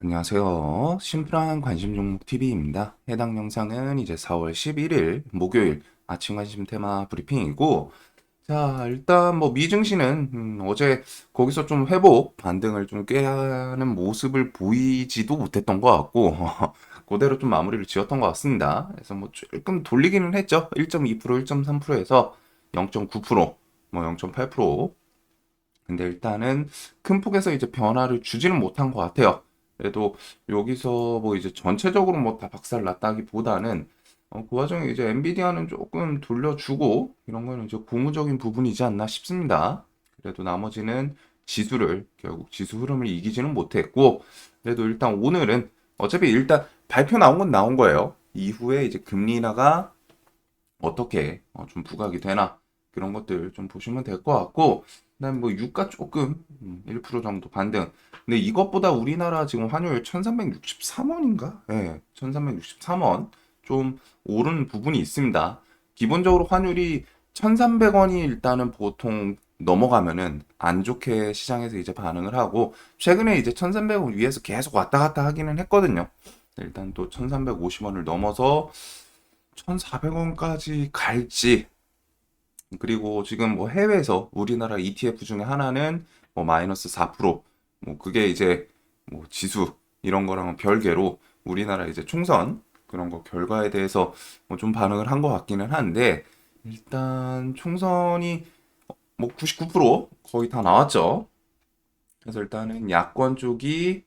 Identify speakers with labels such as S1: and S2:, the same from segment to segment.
S1: 안녕하세요. 심플한 관심 종목 TV입니다. 해당 영상은 이제 4월 11일 목요일 아침 관심 테마 브리핑이고, 자, 일단 뭐 미증시는 어제 거기서 좀 회복 반등을 좀 꾀하는 모습을 보이지도 못했던 것 같고, 그대로 좀 마무리를 지었던 것 같습니다. 그래서 뭐 조금 돌리기는 했죠. 1.2%, 1.3%에서 0.9%, 뭐 0.8%. 근데 일단은 큰 폭에서 이제 변화를 주지는 못한 것 같아요. 그래도 여기서 뭐 이제 전체적으로 뭐 다 박살 났다기보다는 그 와중에 이제 엔비디아는 조금 돌려주고 이런 거는 이제 고무적인 부분이지 않나 싶습니다. 그래도 나머지는 지수를 결국 지수 흐름을 이기지는 못했고, 그래도 일단 오늘은 어차피 일단 발표 나온 건 나온 거예요. 이후에 이제 금리 인하가 어떻게 좀 부각이 되나 그런 것들 좀 보시면 될 것 같고, 그다음에 뭐 유가 조금 1% 정도 반등. 근데 이것보다 우리나라 지금 환율 1363원인가? 예, 1363원 좀 오른 부분이 있습니다. 기본적으로 환율이 1300원이 일단은 보통 넘어가면은 안 좋게 시장에서 이제 반응을 하고, 최근에 이제 1300원 위에서 계속 왔다 갔다 하기는 했거든요. 일단 또 1350원을 넘어서 1,400원까지 갈지, 그리고 지금 뭐 해외에서 우리나라 ETF 중에 하나는 뭐 마이너스 4%, 뭐 그게 이제 뭐 지수 이런 거랑은 별개로 우리나라 이제 총선 그런 거 결과에 대해서 뭐 좀 반응을 한 것 같기는 한데, 일단 총선이 뭐 99% 거의 다 나왔죠. 그래서 일단은 야권 쪽이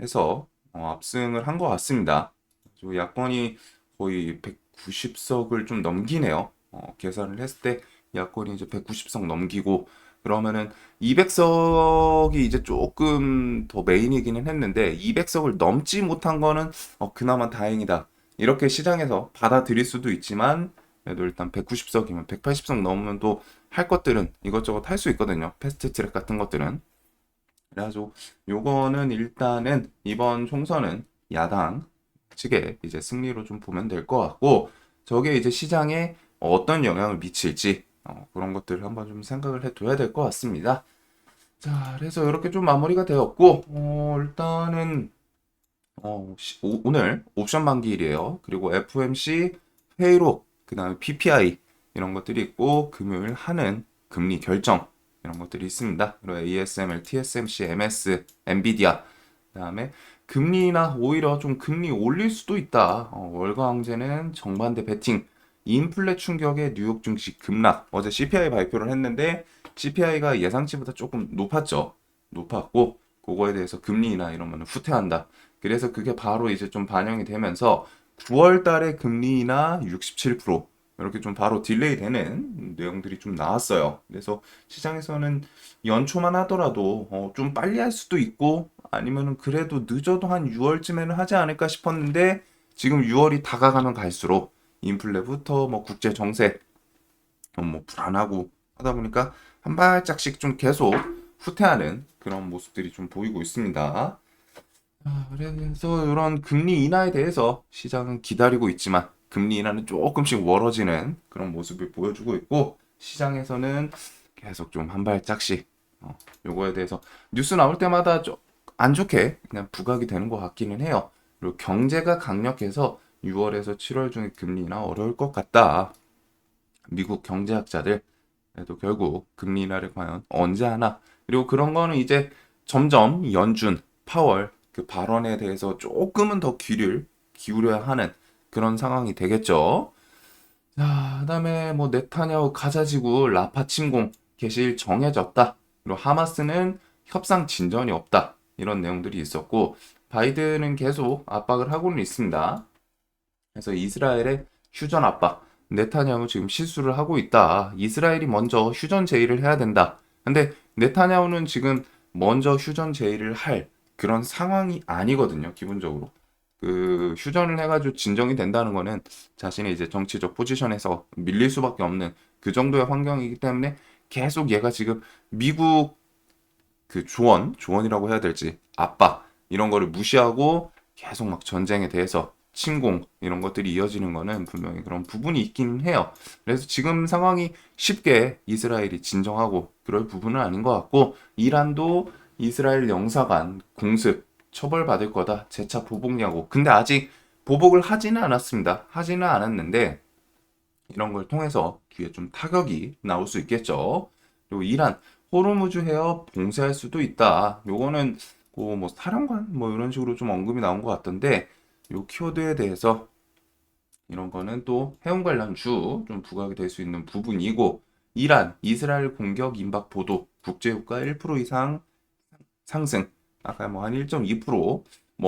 S1: 해서 압승을 한 것 같습니다. 그리고 야권이 거의 190석을 좀 넘기네요. 계산을 했을 때 야권이 이제 190석 넘기고, 그러면은 200석이 이제 조금 더 메인이기는 했는데 200석을 넘지 못한 거는 그나마 다행이다. 이렇게 시장에서 받아들일 수도 있지만, 그래도 일단 190석이면 180석 넘으면 또 할 것들은 이것저것 할 수 있거든요. 패스트 트랙 같은 것들은. 그래가지고 요거는 일단은 이번 총선은 야당 측에 이제 승리로 좀 보면 될 것 같고, 저게 이제 시장에 어떤 영향을 미칠지 그런 것들을 한번 좀 생각을 해둬야 될 것 같습니다. 자, 그래서 이렇게 좀 마무리가 되었고, 일단은 오늘 옵션 만기일이에요. 그리고 FOMC 회의록, 그다음에 PPI 이런 것들이 있고, 금요일 하는 금리 결정 이런 것들이 있습니다. 그리고 ASML, TSMC, MS, 엔비디아, 그다음에 금리나 오히려 좀 금리 올릴 수도 있다. 월가 항제는 정반대 베팅, 인플레 충격에 뉴욕 증시 급락. 어제 CPI 발표를 했는데 CPI가 예상치보다 조금 높았죠. 높았고, 그거에 대해서 금리나 이러면 후퇴한다. 그래서 그게 바로 이제 좀 반영이 되면서 9월 달에 금리 인하 67% 이렇게 좀 바로 딜레이 되는 내용들이 좀 나왔어요. 그래서 시장에서는 연초만 하더라도 좀 빨리 할 수도 있고, 아니면은 그래도 늦어도 한 6월쯤에는 하지 않을까 싶었는데, 지금 6월이 다가가면 갈수록 인플레부터 뭐 국제 정세 뭐 불안하고 하다 보니까 한 발짝씩 좀 계속 후퇴하는 그런 모습들이 좀 보이고 있습니다. 그래서 이런 금리 인하에 대해서 시장은 기다리고 있지만 금리 인하는 조금씩 멀어지는 그런 모습을 보여주고 있고, 시장에서는 계속 좀 한 발짝씩 요거에 대해서 뉴스 나올 때마다 좀 안 좋게 그냥 부각이 되는 것 같기는 해요. 그리고 경제가 강력해서 6월에서 7월 중에 금리 인하 어려울 것 같다. 미국 경제학자들 도 결국 금리 인하를 과연 언제 하나, 그리고 그런 거는 이제 점점 연준 파월 그 발언에 대해서 조금은 더 귀를 기울여야 하는 그런 상황이 되겠죠. 자, 그다음에 뭐 네타냐후 가자지구 라파 침공 개시일 정해졌다. 그리고 하마스는 협상 진전이 없다. 이런 내용들이 있었고, 바이든은 계속 압박을 하고는 있습니다. 그래서 이스라엘의 휴전 압박, 네타냐후 지금 실수를 하고 있다. 이스라엘이 먼저 휴전 제의를 해야 된다. 근데 네타냐후는 지금 먼저 휴전 제의를 할 그런 상황이 아니거든요, 기본적으로. 그 휴전을 해가지고 진정이 된다는 거는 자신의 이제 정치적 포지션에서 밀릴 수밖에 없는 그 정도의 환경이기 때문에, 계속 얘가 지금 미국 그 조언이라고 해야 될지 압박 이런 거를 무시하고 계속 막 전쟁에 대해서 침공 이런 것들이 이어지는 거는 분명히 그런 부분이 있긴 해요. 그래서 지금 상황이 쉽게 이스라엘이 진정하고 그럴 부분은 아닌 것 같고, 이란도 이스라엘 영사관 공습 처벌받을 거다. 재차 보복냐고. 근데 아직 보복을 하지는 않았습니다. 하지는 않았는데 이런 걸 통해서 뒤에 좀 타격이 나올 수 있겠죠. 그리고 이란 호르무즈 해협 봉쇄할 수도 있다. 요거는 뭐 사령관 뭐 이런 식으로 좀 언급이 나온 것 같던데 요 키워드에 대해서 이런 거는 또 해운 관련주 좀 부각이 될 수 있는 부분이고 이란 이스라엘 공격 임박 보도 국제유가 1% 이상 상승 아까 뭐 한 1.2%뭐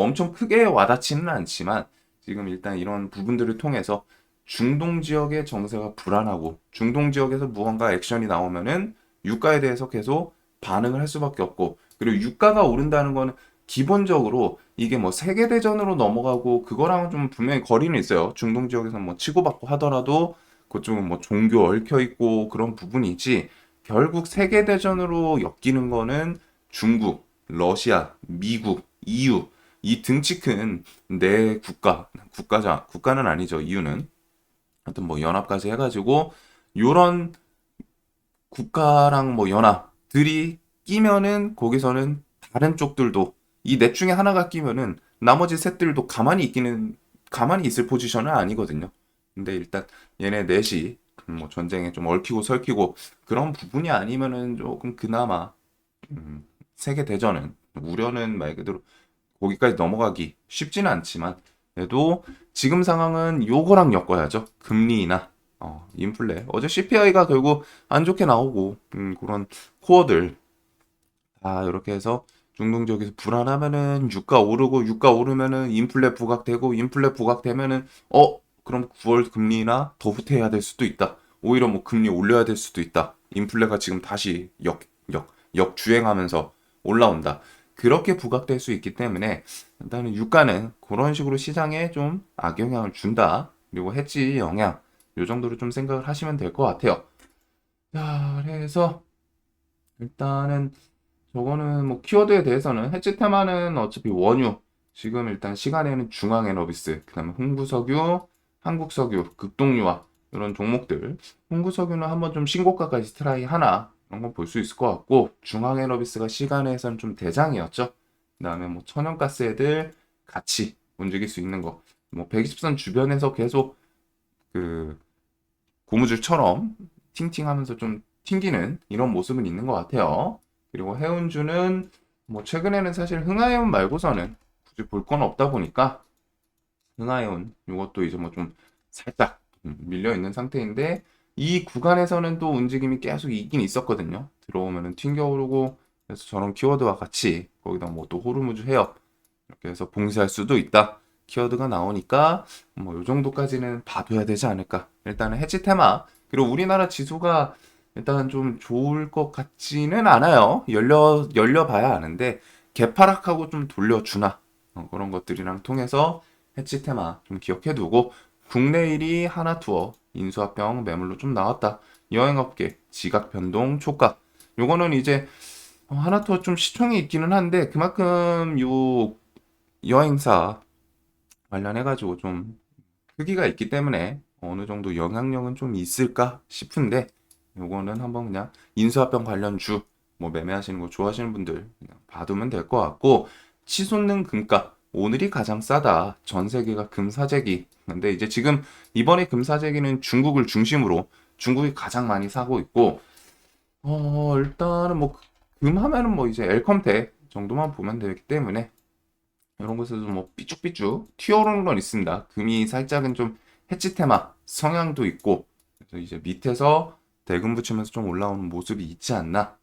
S1: 엄청 크게 와닿지는 않지만 지금 일단 이런 부분들을 통해서 중동 지역의 정세가 불안하고 중동 지역에서 무언가 액션이 나오면은 유가에 대해서 계속 반응을 할 수밖에 없고 그리고 유가가 오른다는 거는 기본적으로 이게 뭐 세계대전으로 넘어가고 그거랑은 좀 분명히 거리는 있어요. 중동 지역에서 뭐 치고받고 하더라도 그쪽은 뭐 종교 얽혀 있고 그런 부분이지 결국 세계대전으로 엮이는 거는 중국, 러시아, 미국, EU 이 등치 큰 네 국가는 아니죠. EU는 하여튼 뭐 연합까지 해가지고 요런 국가랑 뭐 연합들이 끼면은 거기서는 다른 쪽들도 이 넷 중에 하나가 끼면은 나머지 셋들도 가만히 있을 포지션은 아니거든요. 근데 일단 얘네 넷이 뭐 전쟁에 좀 얽히고 설키고 그런 부분이 아니면은 조금 그나마 세계 대전은 우려는 말 그대로 거기까지 넘어가기 쉽지는 않지만 그래도 지금 상황은 요거랑 엮어야죠. 금리나 인플레. 어제 CPI가 결국 안 좋게 나오고 그런 코어들 다 이렇게 해서 중동 지역에서 불안하면은 유가 오르고 유가 오르면은 인플레 부각되고 인플레 부각되면은 그럼 9월 금리나 더 후퇴해야 될 수도 있다. 오히려 뭐 금리 올려야 될 수도 있다. 인플레가 지금 다시 역주행하면서 올라온다. 그렇게 부각될 수 있기 때문에 일단은 유가는 그런 식으로 시장에 좀 악영향을 준다. 그리고 해지 영향 요 정도로 좀 생각을 하시면 될 것 같아요. 자, 그래서 일단은 저거는 뭐 키워드에 대해서는 해지 테마는 어차피 원유 지금 일단 시간에는 중앙에너비스 그다음에 홍구석유, 한국석유, 극동유화 이런 종목들 홍구석유는 한번 좀 신고가까지 트라이 하나 이런 거 볼 수 있을 것 같고 중앙에너비스가 시간에서는 좀 대장이었죠. 그다음에 뭐 천연가스 애들 같이 움직일 수 있는 거 뭐 120선 주변에서 계속 그 고무줄처럼 팅팅하면서 좀 튕기는 이런 모습은 있는 것 같아요. 그리고 해운주는 뭐 최근에는 사실 흥하해운 말고서는 굳이 볼 건 없다 보니까 흥하해운 이것도 이제 뭐 좀 살짝 밀려 있는 상태인데 이 구간에서는 또 움직임이 계속 있긴 있었거든요. 들어오면은 튕겨 오르고 그래서 저런 키워드와 같이 거기다 뭐 또 호르무즈 해협 이렇게 해서 봉쇄할 수도 있다. 키워드가 나오니까 뭐 요 정도까지는 봐둬야 되지 않을까. 일단은 해지 테마. 그리고 우리나라 지수가 일단 좀 좋을 것 같지는 않아요. 열려 봐야 아는데 개파락하고 좀 돌려주나. 그런 것들이랑 통해서 해지 테마 좀 기억해 두고 국내 1위 하나투어 인수합병 매물로 좀 나왔다. 여행업계 지각 변동 촉각. 요거는 이제 하나투어 좀 시총이 있기는 한데 그만큼 요 여행사 관련해가지고 좀 크기가 있기 때문에 어느 정도 영향력은 좀 있을까 싶은데 요거는 한번 그냥 인수합병 관련주 뭐 매매하시는 거 좋아하시는 분들 그냥 봐두면 될 것 같고 치솟는 금가 오늘이 가장 싸다 전 세계가 금사재기 근데 이제 지금 이번에 금사재기는 중국을 중심으로 중국이 가장 많이 사고 있고 일단은 뭐 금하면은 뭐 이제 엘컴텍 정도만 보면 되기 때문에 이런 곳에서 뭐 삐쭉삐쭉 튀어오르는 건 있습니다. 금이 살짝은 좀 해지 테마 성향도 있고 그래서 이제 밑에서 대금 붙이면서 좀 올라오는 모습이 있지 않나.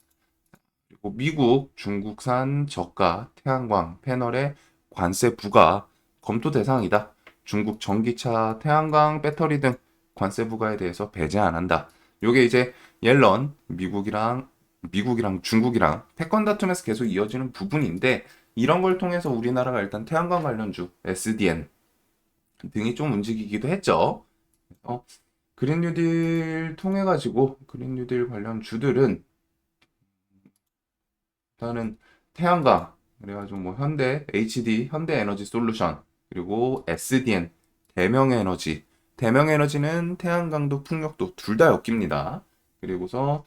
S1: 그리고 미국, 중국산 저가 태양광 패널의 관세 부과 검토 대상이다. 중국 전기차, 태양광, 배터리 등 관세 부과에 대해서 배제 안 한다. 요게 이제 옐런 미국이랑 중국이랑 패권 다툼에서 계속 이어지는 부분인데 이런 걸 통해서 우리나라가 일단 태양광 관련주 SDN 등이 좀 움직이기도 했죠. 그린 뉴딜 통해 가지고 그린 뉴딜 관련 주들은 일단은 태양광 그래가지고 뭐 현대 HD 현대 에너지 솔루션 그리고 SDN 대명에너지 대명에너지는 태양광도 풍력도 둘 다 엮입니다. 그리고서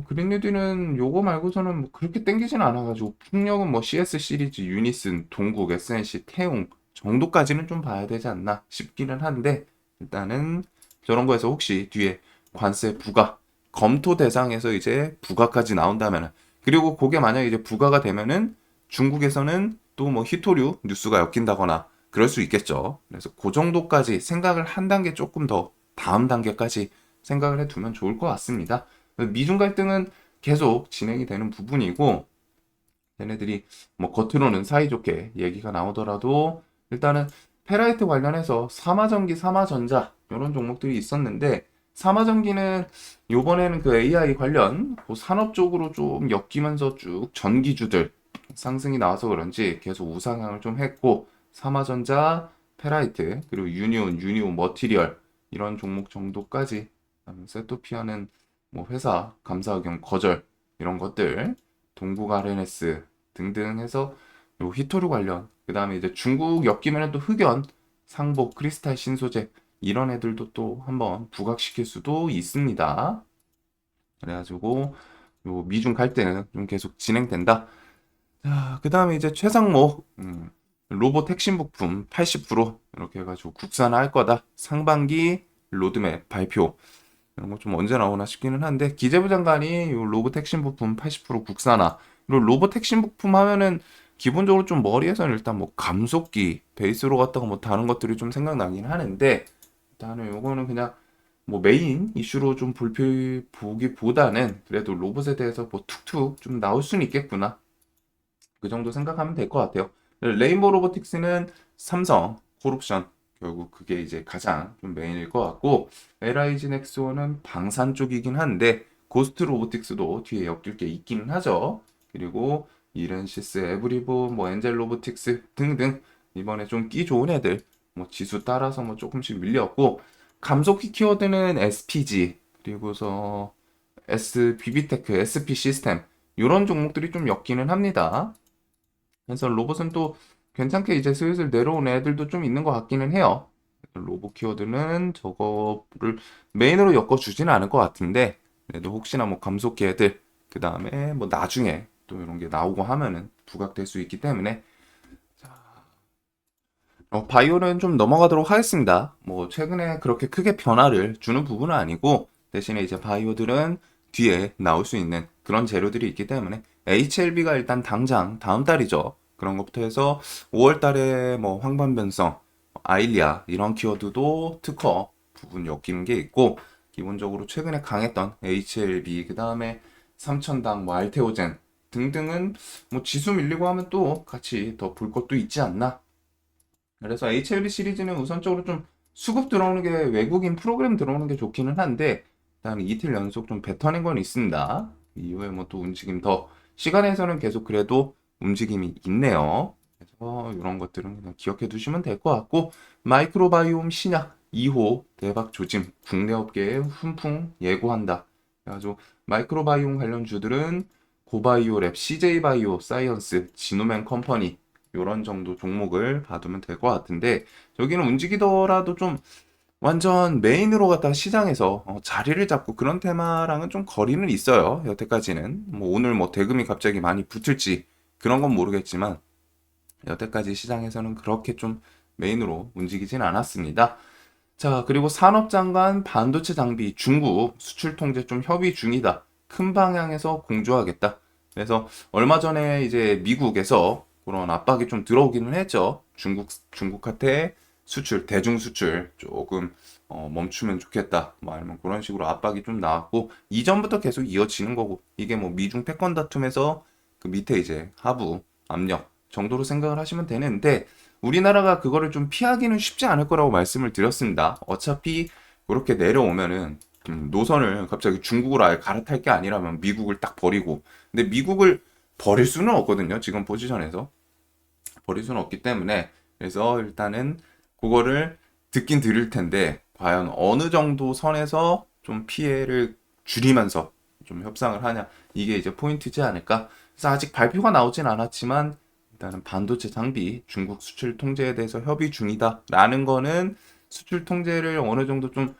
S1: 그린리드는 요거 말고서는 뭐 그렇게 땡기진 않아가지고 풍력은 뭐 CS 시리즈, 유니슨, 동국, SNC, 태웅 정도까지는 좀 봐야 되지 않나 싶기는 한데 일단은 저런 거에서 혹시 뒤에 관세 부과 검토 대상에서 이제 부과까지 나온다면은 그리고 그게 만약에 이제 부과가 되면은 중국에서는 또 뭐 희토류 뉴스가 엮인다거나 그럴 수 있겠죠. 그래서 그 정도까지 생각을 한 단계 조금 더 다음 단계까지 생각을 해두면 좋을 것 같습니다. 미중 갈등은 계속 진행이 되는 부분이고 얘네들이 뭐 겉으로는 사이좋게 얘기가 나오더라도 일단은 페라이트 관련해서 삼화전기, 삼화전자 이런 종목들이 있었는데 삼화전기는 요번에는 그 AI 관련 그 산업 쪽으로 좀 엮이면서 쭉 전기주들 상승이 나와서 그런지 계속 우상향을 좀 했고 삼화전자, 페라이트 그리고 유니온, 유니온 머티리얼 이런 종목 정도까지 세토피아는 뭐 회사 감사 의견 거절 이런 것들 동국 RNS 등등 해서 요 히토류 관련 그 다음에 이제 중국 엮이면 또 흑연 상복 크리스탈 신소재 이런 애들도 또 한번 부각시킬 수도 있습니다. 그래가지고 요 미중 갈등 좀 계속 진행된다. 자, 그 다음에 이제 최상목 로봇 핵심 부품 80% 이렇게 해가지고 국산화할 거다. 상반기 로드맵 발표 이런 거 좀 언제 나오나 싶기는 한데 기재부 장관이 요 로봇 핵심 부품 80% 국산화 그리고 로봇 핵심 부품 하면은 기본적으로 좀 머리에서는 일단 뭐 감속기 베이스로 갖다가 뭐 다른 것들이 좀 생각나긴 하는데 일단은 요거는 그냥 뭐 메인 이슈로 좀 보기보다는 그래도 로봇에 대해서 뭐 툭툭 좀 나올 수는 있겠구나 그 정도 생각하면 될 것 같아요. 레인보우 로보틱스는 삼성 콜옵션 결국 그게 이제 가장 좀 메인일 것 같고 LIG 넥스원은 방산 쪽이긴 한데 고스트 로보틱스도 뒤에 엮일 게 있기는 하죠. 그리고 이렌시스, 에브리보, 뭐 엔젤 로보틱스 등등 이번에 좀 끼 좋은 애들 뭐 지수 따라서 뭐 조금씩 밀렸고 감속기 키워드는 SPG 그리고서 SBB테크, SP 시스템 이런 종목들이 좀 엮이는 합니다. 그래서 로봇은 또 괜찮게 이제 슬슬 내려온 애들도 좀 있는 것 같기는 해요. 로봇 키워드는 저거를 메인으로 엮어주지는 않을 것 같은데, 그래도 혹시나 뭐 감속기 애들, 그 다음에 뭐 나중에 또 이런 게 나오고 하면은 부각될 수 있기 때문에, 바이오는 좀 넘어가도록 하겠습니다. 뭐 최근에 그렇게 크게 변화를 주는 부분은 아니고, 대신에 이제 바이오들은 뒤에 나올 수 있는 그런 재료들이 있기 때문에 HLB가 일단 당장 다음 달이죠. 그런 것부터 해서 5월 달에 뭐 황반변성, 아일리아 이런 키워드도 특허 부분 엮이는 게 있고 기본적으로 최근에 강했던 HLB 그 다음에 삼천당 뭐 알테오젠 등등은 뭐 지수 밀리고 하면 또 같이 더 볼 것도 있지 않나. 그래서 HLB 시리즈는 우선적으로 좀 수급 들어오는 게 외국인 프로그램 들어오는 게 좋기는 한데 일단 이틀 연속 좀 뱉어낸 건 있습니다. 이후에 뭐 또 움직임 더 시간에서는 계속 그래도 움직임이 있네요. 그래서 이런 것들은 그냥 기억해 두시면 될 것 같고 마이크로바이옴 신약 2호 대박 조짐 국내 업계에 훈풍 예고한다. 그래가지고 마이크로바이옴 관련주들은 고바이오랩, CJ바이오 사이언스, 지노맨 컴퍼니 요런 정도 종목을 봐두면 될 것 같은데 저기는 움직이더라도 좀 완전 메인으로 갖다가 시장에서 자리를 잡고 그런 테마랑은 좀 거리는 있어요. 여태까지는 뭐 오늘 뭐 대금이 갑자기 많이 붙을지 그런 건 모르겠지만 여태까지 시장에서는 그렇게 좀 메인으로 움직이진 않았습니다. 자, 그리고 산업장관 반도체 장비 중국 수출 통제 좀 협의 중이다. 큰 방향에서 공조하겠다. 그래서 얼마 전에 이제 미국에서 그런 압박이 좀 들어오기는 했죠. 중국한테 수출, 대중 수출 조금 멈추면 좋겠다. 뭐 아니면 그런 식으로 압박이 좀 나왔고 이전부터 계속 이어지는 거고 이게 뭐 미중 패권 다툼에서 그 밑에 이제 하부 압력 정도로 생각을 하시면 되는데 우리나라가 그거를 좀 피하기는 쉽지 않을 거라고 말씀을 드렸습니다. 어차피 그렇게 내려오면은 노선을 갑자기 중국으로 아예 갈아탈 게 아니라면 미국을 딱 버리고 근데 미국을 버릴 수는 없거든요. 지금 포지션에서 버릴 수는 없기 때문에 그래서 일단은 그거를 듣긴 들을 텐데 과연 어느 정도 선에서 좀 피해를 줄이면서 좀 협상을 하냐 이게 이제 포인트지 않을까. 그래서 아직 발표가 나오진 않았지만 일단은 반도체 장비 중국 수출 통제에 대해서 협의 중이다라는 거는 수출 통제를 어느 정도 좀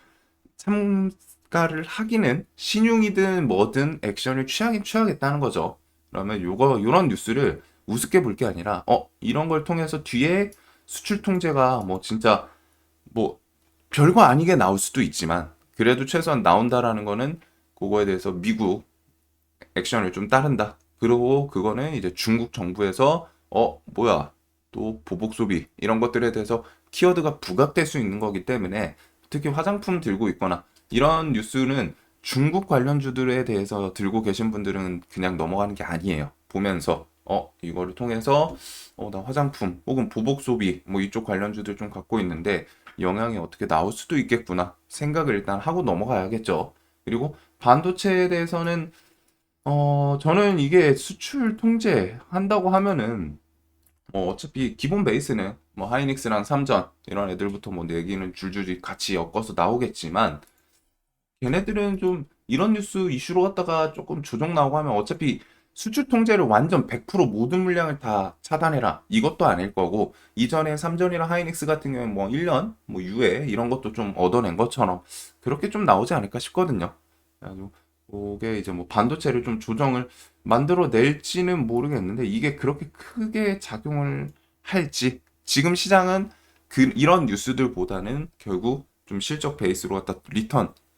S1: 참 대가를 하기는 신용이든 뭐든 액션을 취하긴 취하겠다는 거죠. 그러면 요런 뉴스를 우습게 볼 게 아니라 이런 걸 통해서 뒤에 수출 통제가 뭐 진짜 뭐 별거 아니게 나올 수도 있지만 그래도 최소한 나온다라는 거는 그거에 대해서 미국 액션을 좀 따른다. 그리고 그거는 이제 중국 정부에서 뭐야 또 보복 소비 이런 것들에 대해서 키워드가 부각될 수 있는 거기 때문에 특히 화장품 들고 있거나 이런 뉴스는 중국 관련주들에 대해서 들고 계신 분들은 그냥 넘어가는 게 아니에요. 보면서 이거를 통해서 나 화장품 혹은 보복 소비 뭐 이쪽 관련주들 좀 갖고 있는데 영향이 어떻게 나올 수도 있겠구나 생각을 일단 하고 넘어가야겠죠. 그리고 반도체에 대해서는 저는 이게 수출 통제한다고 하면은 어차피 기본 베이스는 뭐 하이닉스랑 삼전 이런 애들부터 뭐 내기는 줄줄이 같이 엮어서 나오겠지만 걔네들은 좀 이런 뉴스 이슈로 갖다가 조금 조정 나오고 하면 어차피 수출 통제를 완전 100% 모든 물량을 다 차단해라 이것도 아닐 거고 이전에 삼전이랑 하이닉스 같은 경우는 뭐 1년 뭐 유예 이런 것도 좀 얻어낸 것처럼 그렇게 좀 나오지 않을까 싶거든요. 그래가지고 그게 이제 뭐 반도체를 좀 조정을 만들어 낼지는 모르겠는데 이게 그렇게 크게 작용을 할지 지금 시장은 이런 뉴스들보다는 결국 좀 실적 베이스로 갖다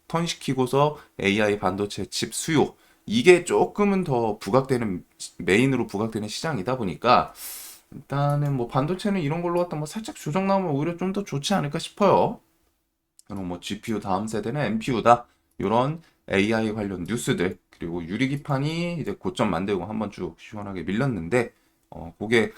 S1: 턴시키고서 AI 반도체 칩 수요 이게 조금은 더 부각되는 메인으로 부각되는 시장이다 보니까 일단은 뭐 반도체는 이런 걸로 갖다 뭐 살짝 조정 나오면 오히려 좀 더 좋지 않을까 싶어요. 그럼 뭐 GPU 다음 세대는 NPU다. 이런 AI 관련 뉴스들 그리고 유리기판이 이제 고점 만들고 한번 쭉 시원하게 밀렸는데 그게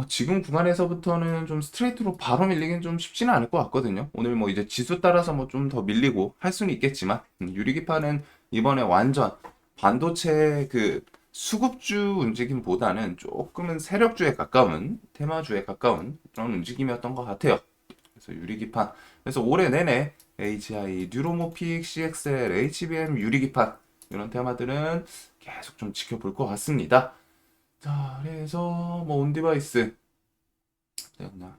S1: 지금 구간에서부터는 좀 스트레이트로 바로 밀리긴 좀 쉽지는 않을 것 같거든요. 오늘 뭐 이제 지수 따라서 뭐 좀 더 밀리고 할 수는 있겠지만 유리기판은 이번에 완전 반도체 그 수급주 움직임보다는 조금은 세력주에 가까운 테마주에 가까운 그런 움직임이었던 것 같아요. 그래서 유리기판 그래서 올해 내내 AGI, 뉴로모픽, CXL, HBM 유리기판 이런 테마들은 계속 좀 지켜볼 것 같습니다. 자, 그래서 뭐 온디바이스 되었나?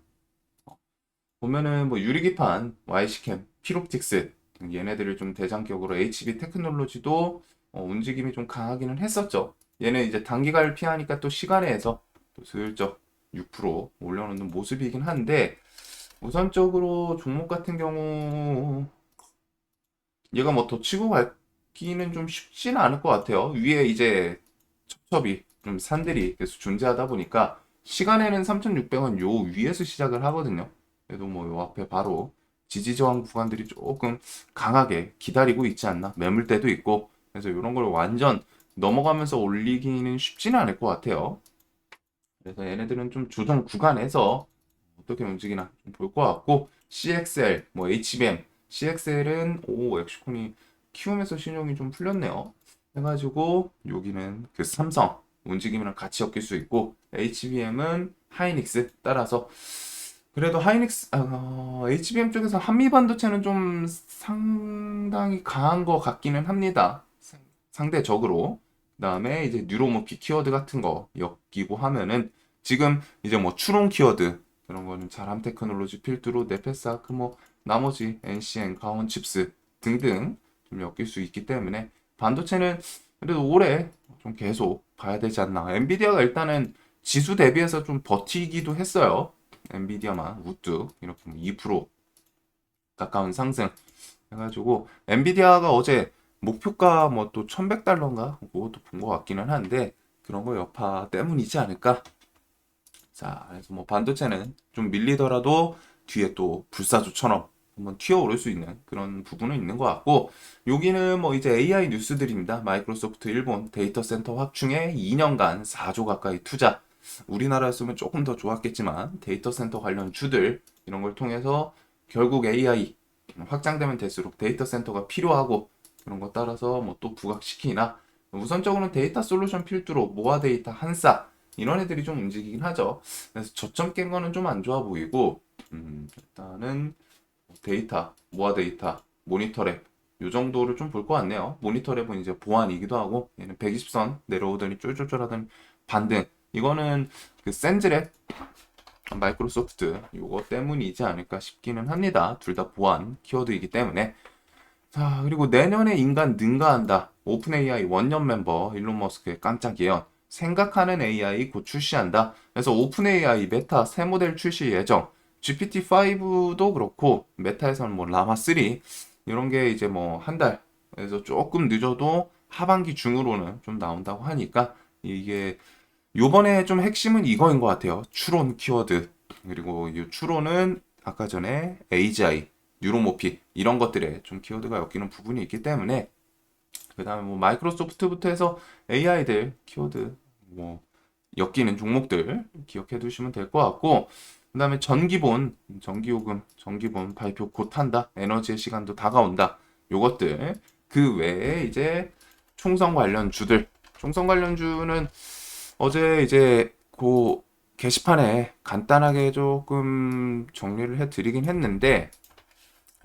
S1: 보면은 뭐 유리기판, YC캠, 피롭틱스 얘네들을 좀 대장격으로 HB 테크놀로지도 움직임이 좀 강하기는 했었죠. 얘는 이제 단기가를 피하니까 또 시간에서 또 슬쩍 6% 올려놓는 모습이긴 한데 우선적으로 종목 같은 경우 얘가 뭐 더 치고 가기는 좀 쉽지는 않을 것 같아요. 위에 이제 첩첩이 좀 산들이 계속 존재하다 보니까 시간에는 3,600원 요 위에서 시작을 하거든요. 그래도 뭐 요 앞에 바로 지지저항 구간들이 조금 강하게 기다리고 있지 않나 매물대도 있고 그래서 이런 걸 완전 넘어가면서 올리기는 쉽지는 않을 것 같아요. 그래서 얘네들은 좀 조정 구간에서 어떻게 움직이나 좀 볼 것 같고 CXL, 뭐 HBM, CXL은 오 엑시콘이 키우면서 신용이 좀 풀렸네요. 해가지고 여기는 그 삼성 움직임이랑 같이 엮일 수 있고 HBM은 하이닉스 따라서 그래도 HBM 쪽에서 한미 반도체는 좀 상당히 강한 것 같기는 합니다. 상대적으로. 그다음에 이제 뉴로모피 키워드 같은 거 엮이고 하면은 지금 이제 뭐 추론 키워드 그런 거는 자람 테크놀로지 필두로 네페사크 뭐 나머지 NCN 가온 칩스 등등 좀 엮일 수 있기 때문에 반도체는 그래도 올해 좀 계속 봐야 되지 않나. 엔비디아가 일단은 지수 대비해서 좀 버티기도 했어요. 엔비디아만 우뚝 이렇게 뭐 2% 가까운 상승 해가지고 엔비디아가 어제 목표가 뭐 또 1100달러인가 그것도 본 것 같기는 한데 그런 거 여파 때문이지 않을까. 자, 그래서 뭐 반도체는 좀 밀리더라도 뒤에 또 불사조처럼 한번 튀어오를 수 있는 그런 부분은 있는 것 같고 여기는 뭐 이제 AI 뉴스들입니다. 마이크로소프트 일본 데이터 센터 확충에 2년간 4조 가까이 투자. 우리나라였으면 조금 더 좋았겠지만 데이터 센터 관련 주들 이런 걸 통해서 결국 AI 확장되면 될수록 데이터 센터가 필요하고 그런 거 따라서 뭐 또 부각시키나 우선적으로는 데이터 솔루션 필두로 모아 데이터 한싸 이런 애들이 좀 움직이긴 하죠. 그래서 저점 깬 거는 좀 안 좋아 보이고 일단은 데이터, 모아 데이터, 모니터랩 요 정도를 좀 볼 것 같네요. 모니터랩은 이제 보안이기도 하고 얘는 120선 내려오더니 쫄쫄쫄하던 반등 이거는 그 센즈랩 마이크로소프트 요거 때문이지 않을까 싶기는 합니다. 둘 다 보안 키워드이기 때문에 자, 그리고 내년에 인간 능가한다. 오픈 AI 원년 멤버 일론 머스크의 깜짝 예언. 생각하는 AI 곧 출시한다. 그래서 오픈 AI 메타 새 모델 출시 예정. GPT-5도 그렇고 메타에서는 뭐 라마 3 이런 게 이제 뭐 한 달. 그래서 조금 늦어도 하반기 중으로는 좀 나온다고 하니까 이게 요번에 좀 핵심은 이거인 것 같아요. 추론 키워드. 그리고 이 추론은 아까 전에 AGI, 뉴로모피 이런 것들에 좀 키워드가 엮이는 부분이 있기 때문에 그 다음에 뭐 마이크로소프트부터 해서 AI들 키워드 뭐 엮이는 종목들 기억해 두시면 될 것 같고 그 다음에 전기본, 전기요금, 전기본 발표 곧 한다. 에너지의 시간도 다가온다. 요것들 그 외에 이제 총선 관련주들 총선 관련주는 어제 이제 그 게시판에 간단하게 조금 정리를 해드리긴 했는데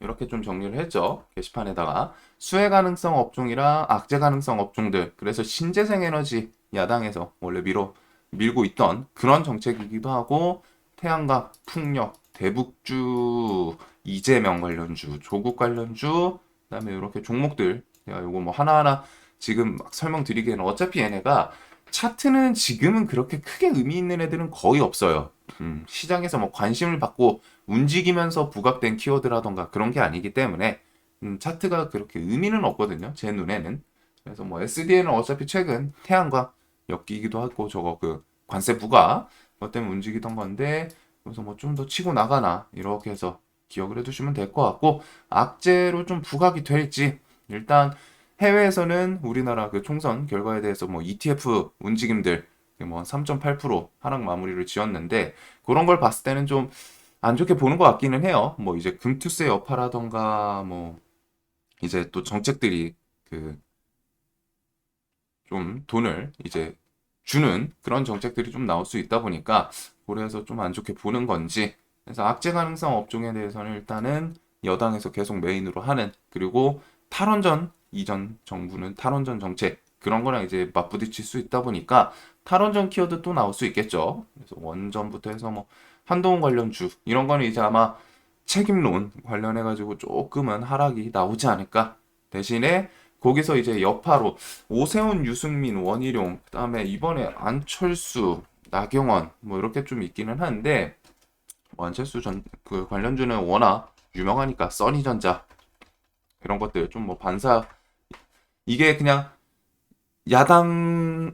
S1: 이렇게 좀 정리를 했죠. 게시판에다가 수혜 가능성 업종이랑 악재 가능성 업종들 그래서 신재생 에너지 야당에서 원래 밀고 있던 그런 정책이기도 하고 태양광, 풍력, 대북주, 이재명 관련주, 조국 관련주 그다음에 이렇게 종목들 제가 요거 뭐 하나하나 지금 막 설명드리기에는 어차피 얘네가 차트는 지금은 그렇게 크게 의미 있는 애들은 거의 없어요. 시장에서 뭐 관심을 받고 움직이면서 부각된 키워드라던가 그런 게 아니기 때문에 차트가 그렇게 의미는 없거든요. 제 눈에는. 그래서 뭐 SDN은 어차피 최근 태양광 엮이기도 하고 저거 그 관세 부과 그것 때문에 움직이던 건데 그래서 뭐 좀 더 치고 나가나 이렇게 해서 기억을 해두시면 될 것 같고 악재로 좀 부각이 될지 일단 해외에서는 우리나라 그 총선 결과에 대해서 뭐 ETF 움직임들 뭐 3.8% 하락 마무리를 지었는데 그런 걸 봤을 때는 좀 안 좋게 보는 것 같기는 해요. 뭐 이제 금투세 여파라던가 뭐 이제 또 정책들이 그 좀 돈을 이제 주는 그런 정책들이 좀 나올 수 있다 보니까 그래서 좀 안 좋게 보는 건지 그래서 악재 가능성 업종에 대해서는 일단은 여당에서 계속 메인으로 하는 그리고 탈원전 이전 정부는 탈원전 정책 그런 거랑 이제 맞부딪힐 수 있다 보니까 탈원전 키워드 또 나올 수 있겠죠. 그래서 원전부터 해서 뭐 한동훈 관련주 이런 거는 이제 아마 책임론 관련해 가지고 조금은 하락이 나오지 않을까. 대신에 거기서 이제 여파로 오세훈, 유승민, 원희룡, 그다음에 이번에 안철수, 나경원 뭐 이렇게 좀 있기는 한데 뭐 안철수 전 그 관련주는 워낙 유명하니까 써니전자 이런 것들 좀 뭐 반사 이게 그냥 여당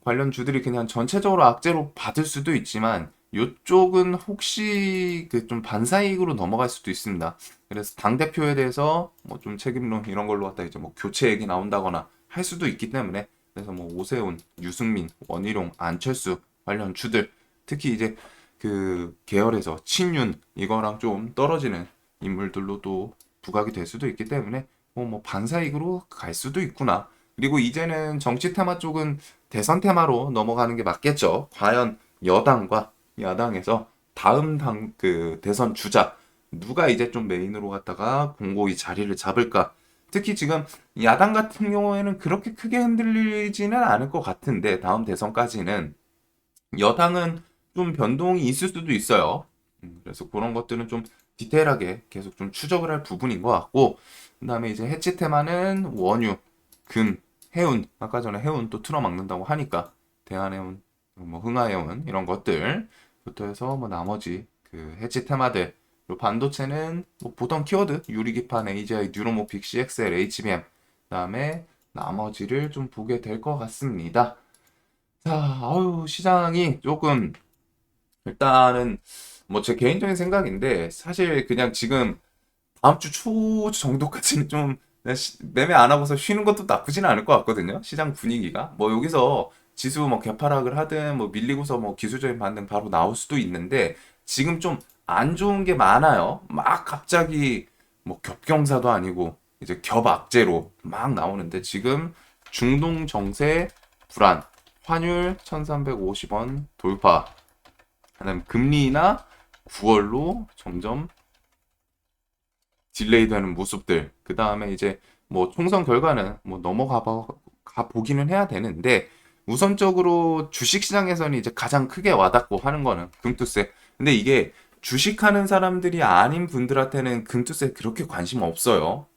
S1: 관련 주들이 그냥 전체적으로 악재로 받을 수도 있지만 요쪽은 혹시 그 좀 반사이익으로 넘어갈 수도 있습니다. 그래서 당 대표에 대해서 뭐 좀 책임론 이런 걸로 갖다 이제 뭐 교체 얘기 나온다거나 할 수도 있기 때문에 그래서 뭐 오세훈, 유승민, 원희룡, 안철수 관련 주들 특히 이제 그 계열에서 친윤 이거랑 좀 떨어지는 인물들로도 부각이 될 수도 있기 때문에 뭐 반사이익으로 갈 수도 있구나. 그리고 이제는 정치 테마 쪽은 대선 테마로 넘어가는 게 맞겠죠. 과연 여당과 야당에서 다음 그 대선 주자 누가 이제 좀 메인으로 갔다가 공고히 자리를 잡을까? 특히 지금 야당 같은 경우에는 그렇게 크게 흔들리지는 않을 것 같은데 다음 대선까지는 여당은 좀 변동이 있을 수도 있어요. 그래서 그런 것들은 좀 디테일하게 계속 좀 추적을 할 부분인 것 같고, 그 다음에 이제 해치 테마는 원유, 금, 해운, 아까 전에 해운 또 틀어막는다고 하니까, 대한해운, 뭐 흥하해운 이런 것들부터 해서 뭐 나머지 그 해치 테마들, 그리고 반도체는 뭐 보통 키워드, 유리기판, AGI, 뉴로모픽, CXL, HBM, 그다음에 나머지를 좀 보게 될 것 같습니다. 자, 아유, 시장이 조금 일단은 뭐 제 개인적인 생각인데 사실 그냥 지금 다음 주 초 정도까지는 좀 매매 안 하고서 쉬는 것도 나쁘지는 않을 것 같거든요. 시장 분위기가 뭐 여기서 지수 뭐 개파락을 하든 뭐 밀리고서 뭐 기술적인 반등 바로 나올 수도 있는데 지금 좀 안 좋은 게 많아요. 막 갑자기 뭐 겹경사도 아니고 이제 겹악재로 막 나오는데 지금 중동 정세 불안, 환율 1350원 돌파, 그다음 금리나 9월로 점점 딜레이 되는 모습들. 그 다음에 이제 뭐 총선 결과는 뭐 가 보기는 해야 되는데 우선적으로 주식시장에서는 이제 가장 크게 와닿고 하는 거는 금투세. 근데 이게 주식하는 사람들이 아닌 분들한테는 금투세 그렇게 관심 없어요.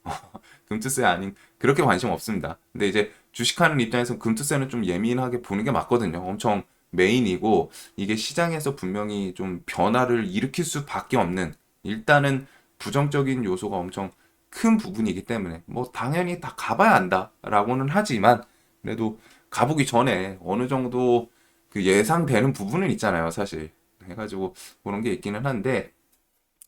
S1: 금투세 아닌 그렇게 관심 없습니다. 근데 이제 주식하는 입장에서 금투세는 좀 예민하게 보는 게 맞거든요. 엄청 메인이고 이게 시장에서 분명히 좀 변화를 일으킬 수밖에 없는 일단은 부정적인 요소가 엄청 큰 부분이기 때문에 뭐 당연히 다 가봐야 한다라고는 하지만 그래도 가보기 전에 어느 정도 그 예상되는 부분은 있잖아요, 사실. 해가지고 그런 게 있기는 한데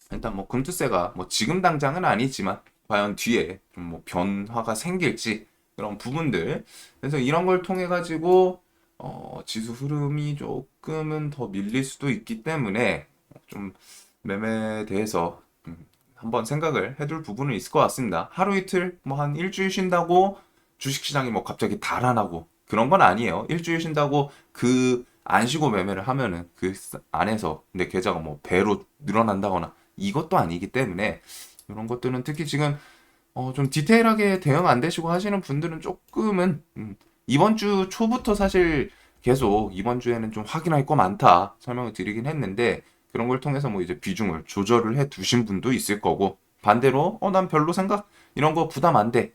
S1: 일단 뭐 금투세가 뭐 지금 당장은 아니지만 과연 뒤에 좀 뭐 변화가 생길지 그런 부분들 그래서 이런 걸 통해 가지고 지수 흐름이 조금은 더 밀릴 수도 있기 때문에 좀 매매에 대해서 한번 생각을 해둘 부분은 있을 것 같습니다. 하루 이틀 뭐 한 일주일 쉰다고 주식시장이 뭐 갑자기 달아나고 그런 건 아니에요. 일주일 쉰다고 그 안 쉬고 매매를 하면은 그 안에서 내 계좌가 뭐 배로 늘어난다거나 이것도 아니기 때문에 이런 것들은 특히 지금 좀 디테일하게 대응 안 되시고 하시는 분들은 조금은 이번 주 초부터 사실 계속 이번 주에는 좀 확인할 거 많다 설명을 드리긴 했는데 그런 걸 통해서 뭐 이제 비중을 조절을 해 두신 분도 있을 거고 반대로 난 별로 생각 이런 거 부담 안 돼.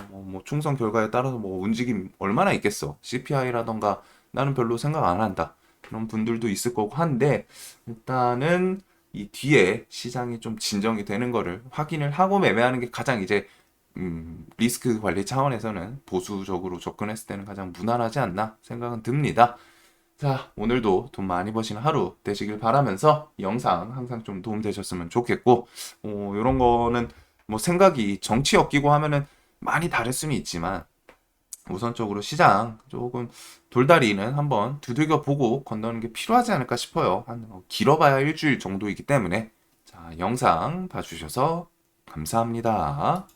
S1: 뭐 총선 결과에 따라서 뭐 움직임 얼마나 있겠어. CPI라던가 나는 별로 생각 안 한다. 그런 분들도 있을 거고 한데 일단은 이 뒤에 시장이 좀 진정이 되는 거를 확인을 하고 매매하는 게 가장 이제 리스크 관리 차원에서는 보수적으로 접근했을 때는 가장 무난하지 않나 생각은 듭니다. 자, 오늘도 돈 많이 버시는 하루 되시길 바라면서 이 영상 항상 좀 도움 되셨으면 좋겠고, 이런 거는 뭐 생각이 정치 엮이고 하면은 많이 다를 수는 있지만, 우선적으로 시장 조금 돌다리는 한번 두들겨 보고 건너는 게 필요하지 않을까 싶어요. 한 길어봐야 일주일 정도이기 때문에. 자, 영상 봐주셔서 감사합니다.